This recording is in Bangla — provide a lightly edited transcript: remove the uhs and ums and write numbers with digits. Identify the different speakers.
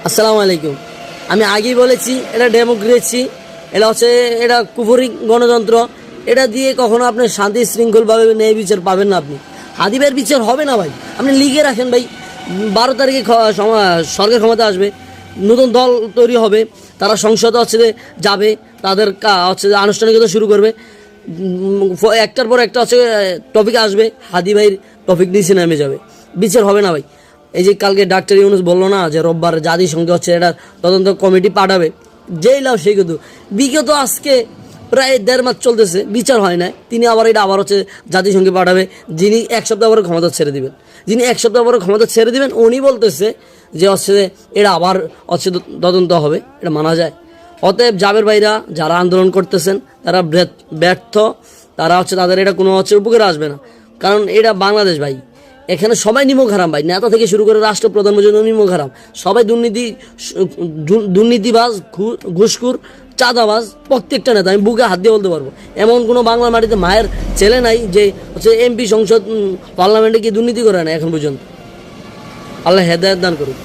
Speaker 1: আসসালামু আলাইকুম। আমি আগেই বলেছি এটা ডেমোক্রেসি, এটা কুফরি গণতন্ত্র। এটা দিয়ে কখনো আপনি শান্তি শৃঙ্খলভাবে ন্যায় বিচার পাবেন না। আপনি হাদি ভাইয়ের বিচার হবে না ভাই। আপনি লিগে রাখেন ভাই, 12 তারিখে সরকার ক্ষমতা আসবে, নতুন দল তৈরি হবে, তারা সংসদে যাবে, তাদের আনুষ্ঠানিকতা শুরু করবে। একটার পর একটা টপিক আসবে, হাদি ভাইয়ের টপিক নিচে নেমে যাবে, বিচার হবে না ভাই। এই যে কালকে ডাক্তার ইউনুস বললো না যে রোববার জাতিসংঘ এটা তদন্ত কমিটি পাঠাবে, যেই লাভ সেই কিন্তু বিগত আজকে প্রায় 1.5 মাস চলতেছে, বিচার হয় না। তিনি আবার জাতিসংঘে পাঠাবে, যিনি 1 সপ্তাহ পরে ক্ষমতা ছেড়ে দিবেন। উনি বলতেছে যে এটা আবার তদন্ত হবে, এটা মানা যায়? অতএব জাবের ভাইরা যারা আন্দোলন করতেছেন তারা ব্যর্থ, তারা তাদের এটা কোনো উপকারে আসবে না। কারণ এটা বাংলাদেশ ভাই, এখানে সবাই নিমক হারাম ভাই, নেতা থেকে শুরু করে রাষ্ট্রপ্রধান পর্যন্ত নিমক হারাম। সবাই দুর্নীতিবাজ, ঘুষখোর, চাঁদাবাজ, প্রত্যেকটা নেতা। আমি বুকে হাত দিয়ে বলতে পারবো, এমন কোনো বাংলা মাটিতে মায়ের ছেলে নাই যে এমপি, সংসদ, পার্লামেন্টে কি দুর্নীতি করে না এখন পর্যন্ত। আল্লাহ হেদায়েত দান করুক।